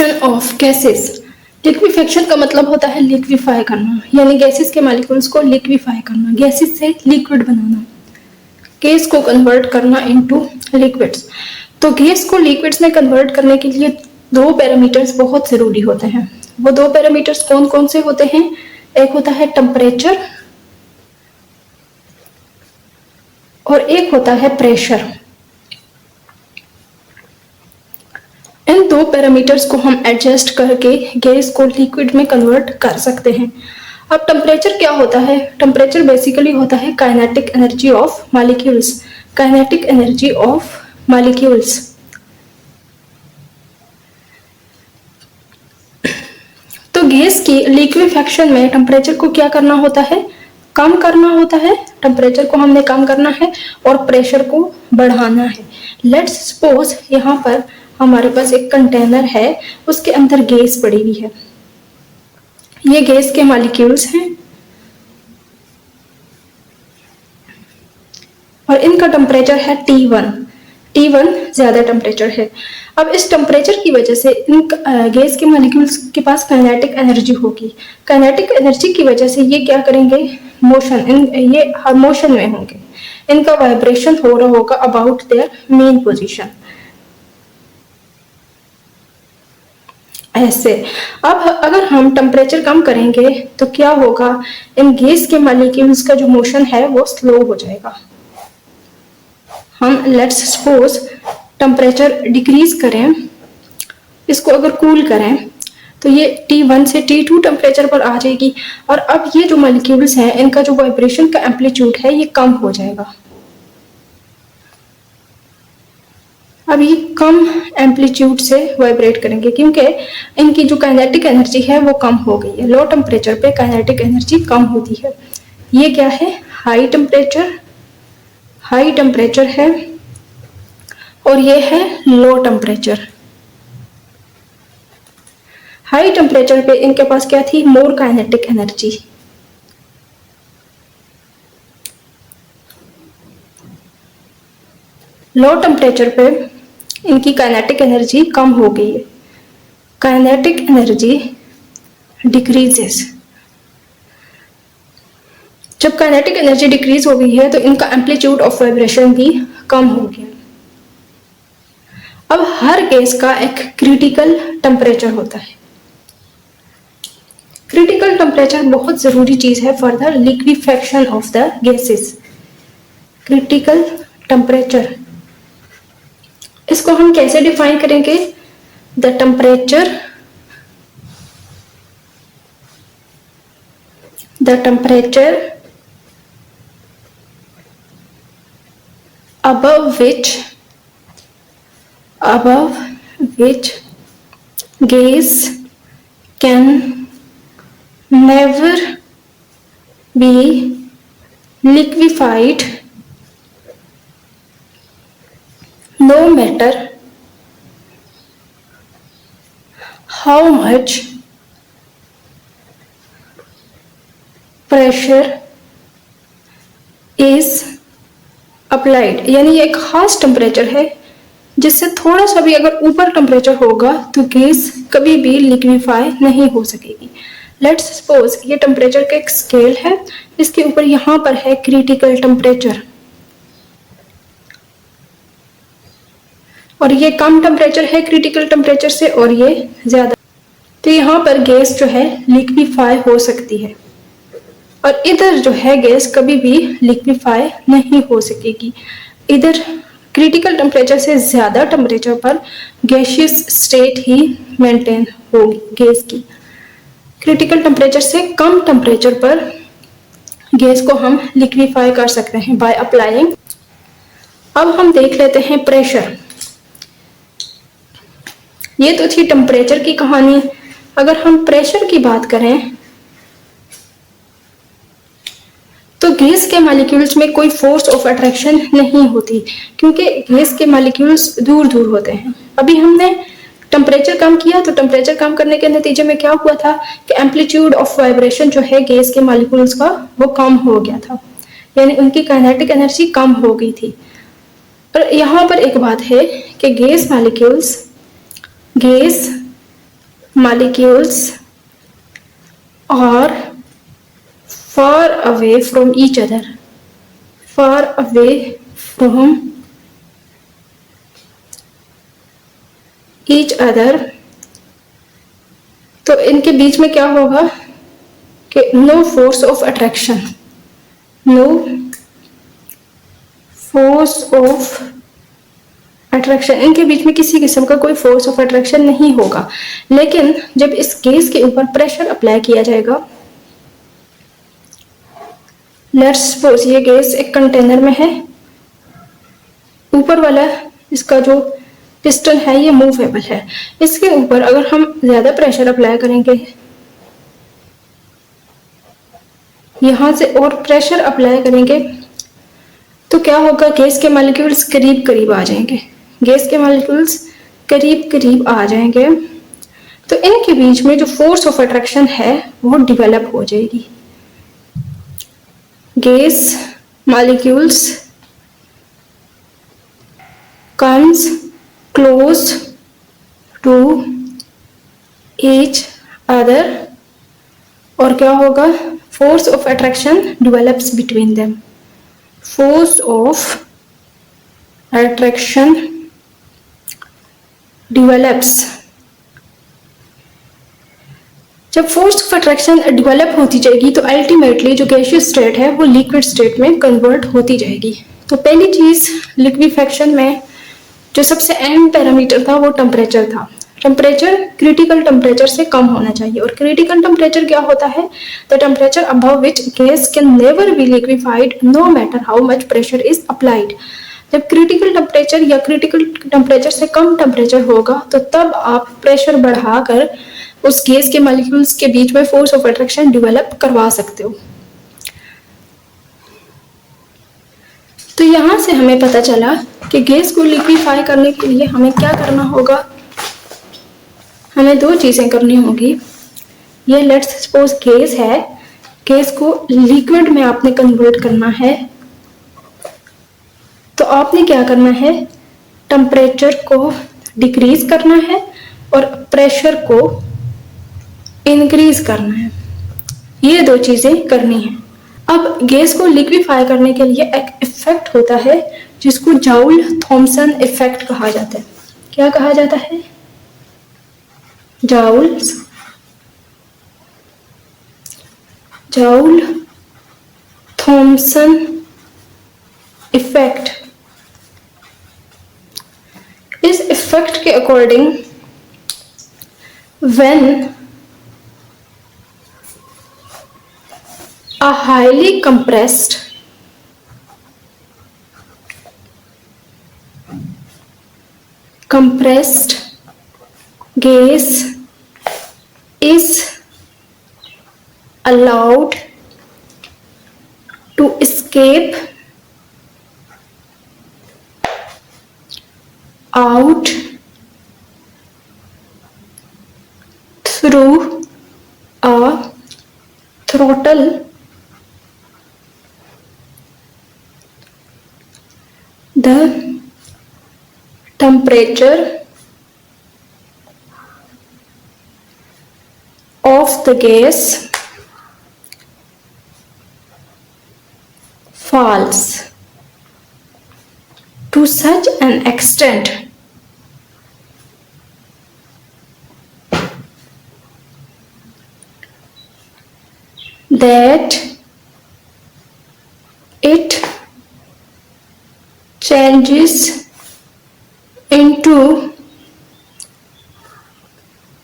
Liquefaction of gases. Liquefaction का मतलब होता है लिक्विफाई करना, यानी गैसेस के मॉलिक्यूल्स को लिक्विफाई करना, गैसेस से लिक्विड बनाना, गैस को कन्वर्ट करना इनटू लिक्विड्स। तो गैस को लिक्विड्स में कन्वर्ट करने के लिए दो पैरामीटर्स बहुत जरूरी होते हैं। वो दो पैरामीटर्स कौन कौन से होते हैं? एक होता है टेम्परेचर और एक होता है प्रेशर। इन दो पैरामीटर्स को हम एडजस्ट करके गैस को लिक्विड में कन्वर्ट कर सकते हैं। अब टेम्परेचर क्या होता है? टेम्परेचर बेसिकली होता है kinetic energy of molecules, kinetic energy of molecules. तो गैस की लिक्विफैक्शन में टेम्परेचर को क्या करना होता है? कम करना होता है। टेम्परेचर को हमने कम करना है और प्रेशर को बढ़ाना है। लेट्स सपोज यहाँ पर हमारे पास एक कंटेनर है, उसके अंदर गैस पड़ी हुई है। ये गैस के मॉलिक्यूल्स हैं और इनका टेम्परेचर है T1। T1 ज्यादा टेम्परेचर है। अब इस टेम्परेचर की वजह से इन गैस के मॉलिक्यूल्स के पास काइनेटिक एनर्जी होगी। काइनेटिक एनर्जी की वजह से ये क्या करेंगे? ये मोशन में होंगे। इनका वाइब्रेशन हो रहा होगा अबाउट देयर मेन पोजीशन। ऐसे अब अगर हम टेम्परेचर कम करेंगे तो क्या होगा? इन गैस के मॉलिक्यूल्स का जो मोशन है वो स्लो हो जाएगा। हम लेट्स सपोज टेम्परेचर डिक्रीज करें, इसको अगर कूल करें तो ये T1 से T2 टेम्परेचर पर आ जाएगी और अब ये जो मॉलिक्यूल्स हैं इनका जो वाइब्रेशन का एम्पलीट्यूड है ये कम हो जाएगा। अब ये कम एम्पलीट्यूड से वाइब्रेट करेंगे क्योंकि इनकी जो काइनेटिक एनर्जी है वो कम हो गई है। लो टेम्परेचर पे काइनेटिक एनर्जी कम होती है। ये क्या है? हाई टेम्परेचर है और ये है लो टेम्परेचर। हाई टेम्परेचर पे इनके पास क्या थी? मोर काइनेटिक एनर्जी। लो टेम्परेचर पे इनकी काइनेटिक एनर्जी कम हो गई है। Kinetic energy decreases. जब काइनेटिक एनर्जी डिक्रीज हो गई है तो इनका एम्पलीट्यूड ऑफ वाइब्रेशन भी कम हो गया। अब हर गैस का एक क्रिटिकल टेम्परेचर होता है। क्रिटिकल टेम्परेचर बहुत जरूरी चीज है for the liquefaction of the gases. Critical temperature, इसको हम कैसे डिफाइन करेंगे? The temperature above which gas can never be liquefied no matter how much pressure is applied। यानी ये एक खास टेम्परेचर है जिससे थोड़ा सा भी अगर ऊपर टेम्परेचर होगा तो गैस कभी भी लिक्विफाई नहीं हो सकेगी। लेट्स सपोज ये टेम्परेचर का एक स्केल है, इसके ऊपर यहाँ पर है क्रिटिकल टेम्परेचर और ये कम टेम्परेचर है क्रिटिकल टेम्परेचर से और ये ज्यादा। तो यहाँ पर गैस जो है लिक्विफाई हो सकती है और इधर जो है गैस कभी भी लिक्विफाई नहीं हो सकेगी। इधर क्रिटिकल टेम्परेचर से ज्यादा टेम्परेचर पर गैसियस स्टेट ही मेंटेन होगी गैस की। क्रिटिकल टेम्परेचर से कम टेम्परेचर पर गैस को हम लिक्विफाई कर सकते हैं बाय अप्लाइंग। अब हम देख लेते हैं प्रेशर। ये तो थी टेम्परेचर की कहानी। अगर हम प्रेशर की बात करें तो गैस के मॉलिक्यूल्स में कोई फोर्स ऑफ अट्रैक्शन नहीं होती क्योंकि गैस के मॉलिक्यूल्स दूर दूर होते हैं। अभी हमने टेम्परेचर कम किया तो टेम्परेचर कम करने के नतीजे में क्या हुआ था कि एम्पलीट्यूड ऑफ वाइब्रेशन जो है गैस के मॉलिक्यूल्स का वो कम हो गया था, यानी उनकी काइनेटिक एनर्जी कम हो गई थी। पर यहाँ पर एक बात है कि gas molecules are far away from each other, far away from each other, तो इनके बीच में क्या होगा कि no force of attraction, no force of attraction, इनके बीच में किसी किस्म का कोई फोर्स ऑफ अट्रैक्शन नहीं होगा। लेकिन जब इस गैस के ऊपर प्रेशर अप्लाई किया जाएगा, लेट्स सपोज ये गैस एक कंटेनर में है, ऊपर वाला इसका जो पिस्टन है ये मूवेबल है, इसके ऊपर अगर हम ज्यादा प्रेशर अप्लाई करेंगे, यहां से और प्रेशर अप्लाई करेंगे, तो क्या होगा, गैस के मॉलिक्यूल्स करीब करीब आ जाएंगे, गैस के मॉलिक्यूल्स करीब करीब आ जाएंगे, तो इनके बीच में जो फोर्स ऑफ अट्रैक्शन है वो डेवलप हो जाएगी। Gas molecules comes close to each other, और क्या होगा, force of attraction develops between them, force of attraction develops. जब फोर्स ऑफ अट्रैक्शन डेवलप होती जाएगी तो अल्टीमेटली जो गैसियस स्टेट है वो लिक्विड स्टेट में कन्वर्ट होती जाएगी। तो पहली चीज लिक्विफेक्शन में जो सबसे अहम पैरामीटर था वो टेम्परेचर था। टेम्परेचर क्रिटिकल टेम्परेचर से कम होना चाहिए, और क्रिटिकल टेम्परेचर क्या होता है, the temperature above which gas can never be liquefied no matter how much pressure is applied. जब क्रिटिकल टेम्परेचर या क्रिटिकल टेम्परेचर से कम टेम्परेचर होगा तो तब आप प्रेशर बढ़ाकर उस गैस के मॉलिक्यूल्स के बीच में फोर्स ऑफ अट्रैक्शन डेवलप करवा सकते हो। तो यहां से हमें पता चला कि गैस को लिक्विफाई करने के लिए हमें क्या करना होगा, हमें दो चीजें करनी होगी। ये लेट्स सपोज गैस है, गैस को लिक्विड में आपने कन्वर्ट करना है, तो आपने क्या करना है, टेम्परेचर को डिक्रीज करना है और प्रेशर को इंक्रीज करना है, ये दो चीजें करनी है। अब गैस को लिक्विफाई करने के लिए एक इफेक्ट होता है जिसको जाउल थॉमसन इफेक्ट कहा जाता है। क्या कहा जाता है, जाउल थॉमसन इफेक्ट। इस इफेक्ट के according when a highly compressed gas is allowed to escape out through a throttle, the temperature of the gas falls to such an extent that it changes into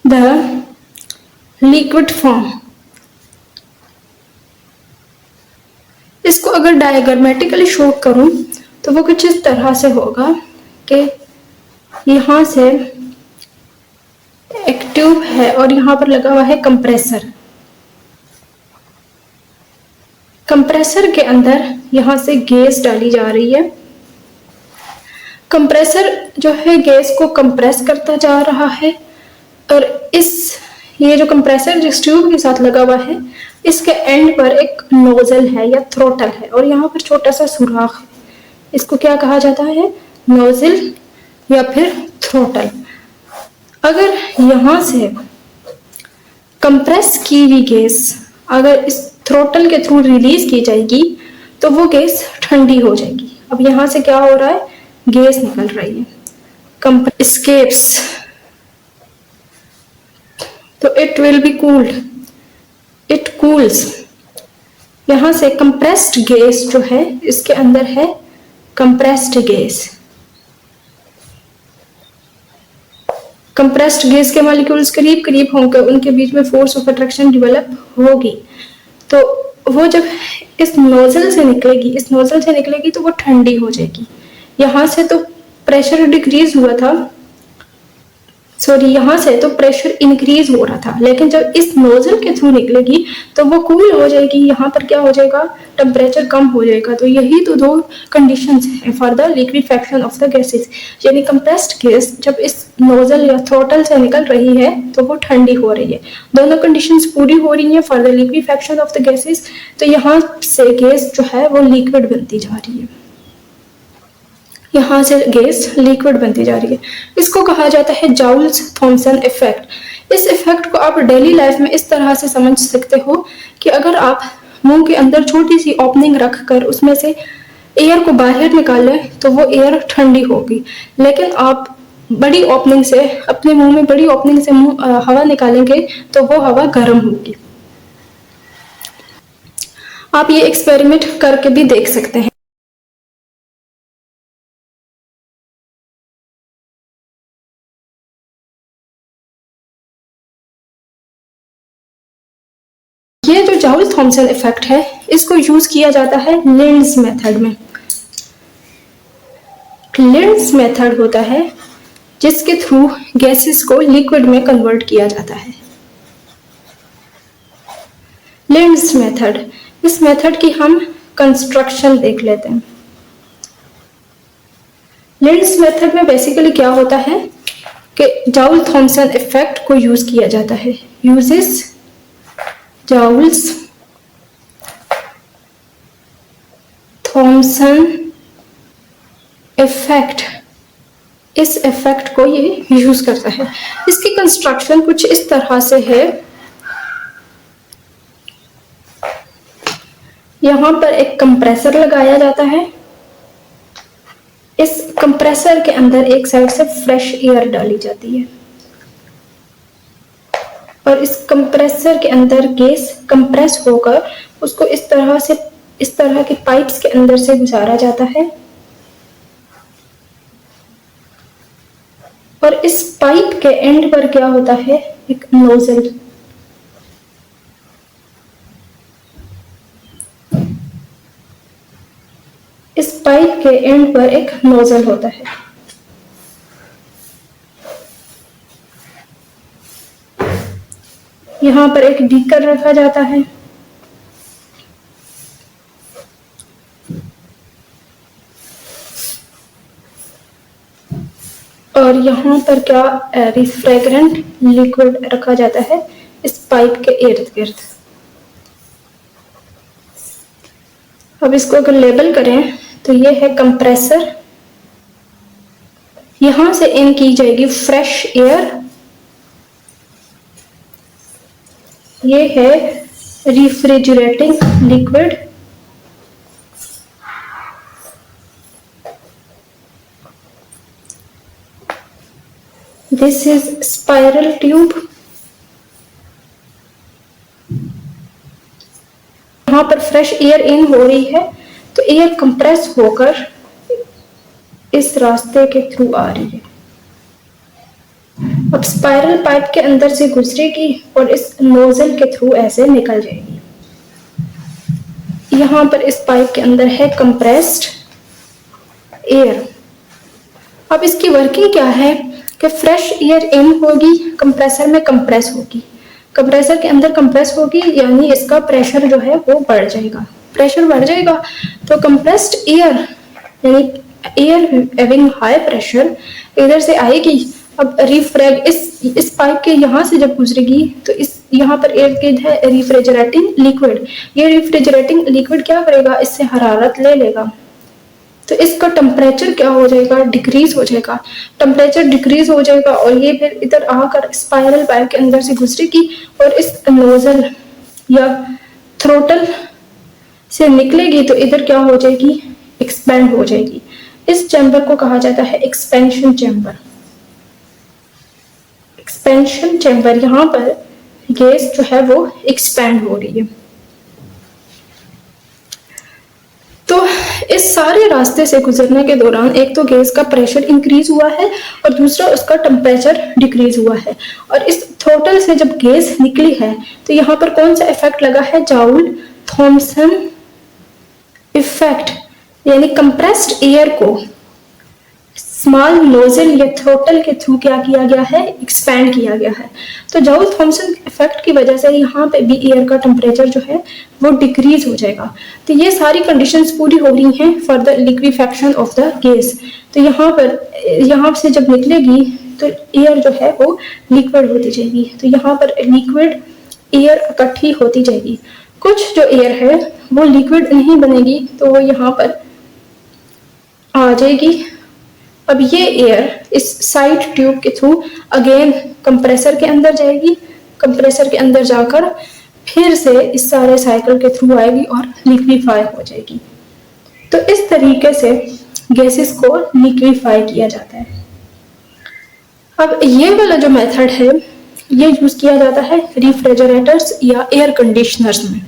the liquid form। इसको अगर diagrammatically show करूं तो वो कुछ इस तरह से होगा कि यहाँ से एक ट्यूब है और यहाँ पर लगा हुआ है कंप्रेसर। कंप्रेसर के अंदर यहाँ से गैस डाली जा रही है। कंप्रेसर जो है गैस को कंप्रेस करता जा रहा है, और ये जो कंप्रेसर जिस ट्यूब के साथ लगा हुआ है इसके एंड पर एक नोजल है या थ्रोटल है, और यहाँ पर छोटा सा सुराख है। इसको क्या कहा जाता है, नोजल या फिर थ्रोटल। अगर यहाँ से कंप्रेस की हुई गैस अगर इस थ्रोटल के थ्रू रिलीज की जाएगी तो वो गैस ठंडी हो जाएगी। अब यहाँ से क्या हो रहा है, गैस निकल रही है, escapes, तो it will be cooled, it cools. यहाँ से कंप्रेस्ड गैस जो है इसके अंदर है कंप्रेस्ड गैस। कंप्रेस्ड गैस के मॉलिक्यूल्स करीब करीब होंगे, उनके बीच में फोर्स ऑफ अट्रैक्शन डेवलप होगी, तो वो जब इस नोजल से निकलेगी तो वो ठंडी हो जाएगी। यहाँ से तो प्रेशर डिक्रीज हुआ था, यहाँ से तो प्रेशर इंक्रीज हो रहा था, लेकिन जब इस नोजल के थ्रू निकलेगी तो वो कूल हो जाएगी। यहाँ पर क्या हो जाएगा, टेम्परेचर कम हो जाएगा। तो यही तो दो कंडीशंस है for the liquefaction of the gases, यानी कंप्रेस्ड गैस जब इस नोजल या थ्रोटल से निकल रही है तो वो ठंडी हो रही है। दोनों कंडीशंस पूरी हो रही है for the liquefaction of the gases, तो यहाँ से गैस जो है वो लिक्विड बनती जा रही है, यहाँ से गैस लिक्विड बनती जा रही है। इसको कहा जाता है जाउल्स थॉमसन इफेक्ट। इस इफेक्ट को आप डेली लाइफ में इस तरह से समझ सकते हो कि अगर आप मुंह के अंदर छोटी सी ओपनिंग रखकर उसमें से एयर को बाहर निकालें तो वो एयर ठंडी होगी, लेकिन आप बड़ी ओपनिंग से, अपने मुंह में बड़ी ओपनिंग से हवा निकालेंगे तो वो हवा गर्म होगी। आप ये एक्सपेरिमेंट करके भी देख सकते हैं। ये जो जाउल थॉमसन इफेक्ट है इसको यूज किया जाता है लिंड्स मेथड में। लिंड्स मेथड होता है जिसके थ्रू गैसेस को लिक्विड में कन्वर्ट किया जाता है। लिंड्स मेथड, इस मेथड की हम कंस्ट्रक्शन देख लेते हैं। लिंड्स मेथड में बेसिकली क्या होता है कि जाउल थॉमसन इफेक्ट को यूज किया जाता है। यूजेस जाउल्स थॉमसन इफेक्ट, इस इफेक्ट को ये यूज करता है। इसकी कंस्ट्रक्शन कुछ इस तरह से है, यहां पर एक कंप्रेसर लगाया जाता है, इस कंप्रेसर के अंदर एक साइड से फ्रेश एयर डाली जाती है और इस कंप्रेसर के अंदर गैस कंप्रेस होकर उसको इस तरह के पाइप्स के अंदर से गुजारा जाता है और इस पाइप के एंड पर क्या होता है, एक नोजल। इस पाइप के एंड पर एक नोजल होता है। यहाँ पर एक बीकर रखा जाता है और यहाँ पर क्या रिफ्रेग्रेंट लिक्विड रखा जाता है इस पाइप के इर्द गिर्द। अब इसको अगर लेबल करें तो ये है कंप्रेसर, यहां से इन की जाएगी फ्रेश एयर, ये है refrigerating liquid, this is spiral tube. यहां पर फ्रेश एयर इन हो रही है तो एयर कंप्रेस होकर इस रास्ते के थ्रू आ रही है। अब स्पाइरल पाइप के अंदर से गुजरेगी और इस नोजल के थ्रू ऐसे निकल जाएगी। यहाँ पर इस पाइप के अंदर है कंप्रेस्ड एयर। अब इसकी वर्किंग क्या है कि फ्रेश एयर इन होगी, कंप्रेसर में कंप्रेस होगी, कंप्रेसर के अंदर कंप्रेस होगी, यानी इसका प्रेशर जो है वो बढ़ जाएगा। प्रेशर बढ़ जाएगा तो कंप्रेस्ड एयर यानी एयर हैविंग हाई प्रेशर इधर से आएगी। अब रिफ्रेग इस पाइप के यहाँ से जब गुजरेगी तो इस यहाँ पर इर्द गिर्द है रेफ्रिजरेटिंग लिक्विड। ये रेफ्रिजरेटिंग लिक्विड क्या करेगा, इससे हरारत ले लेगा। तो इसका टेम्परेचर क्या हो जाएगा, डिक्रीज हो जाएगा। टेम्परेचर डिक्रीज हो जाएगा और ये फिर इधर आकर स्पाइरल पाइप के अंदर से गुजरेगी और इस नोजल या थ्रोटल से निकलेगी तो इधर क्या हो जाएगी, एक्सपेंड हो जाएगी। इस चैम्बर को कहा जाता है एक्सपेंशन चैम्बर। एक्सपेंशन चैम्बर, यहाँ पर गैस जो है वो एक्सपैंड हो रही है। तो इस सारे रास्ते से गुजरने के दौरान एक तो गैस का प्रेशर इंक्रीज हुआ है और दूसरा उसका टेम्परेचर डिक्रीज हुआ है। और इस थ्रोटल से जब गैस निकली है तो यहाँ पर कौन सा इफेक्ट लगा है, जाउल थॉमसन इफेक्ट, यानी कंप्रेस्ड एयर को स्मॉल नोजल या थ्रोटल के थ्रू क्या किया गया है, एक्सपैंड किया गया है। तो जाउल थॉमसन इफेक्ट की वजह से यहाँ पे भी एयर का टेम्परेचर जो है वो डिक्रीज हो जाएगा। तो ये सारी कंडीशंस पूरी हो रही हैं for the liquefaction of the gas. तो यहाँ से जब निकलेगी तो एयर जो है वो लिक्विड होती जाएगी। तो यहाँ पर लिक्विड एयर इकट्ठी होती जाएगी। कुछ जो एयर है वो लिक्विड नहीं बनेगी तो वो यहाँ पर आ जाएगी। अब ये एयर इस साइड ट्यूब के थ्रू अगेन कंप्रेसर के अंदर जाएगी। कंप्रेसर के अंदर जाकर फिर से इस सारे साइकिल के थ्रू आएगी और लिक्विफाई हो जाएगी। तो इस तरीके से गैसेस को लिक्विफाई किया जाता है। अब ये वाला जो मेथड है ये यूज किया जाता है रेफ्रिजरेटर्स या एयर कंडीशनर्स में।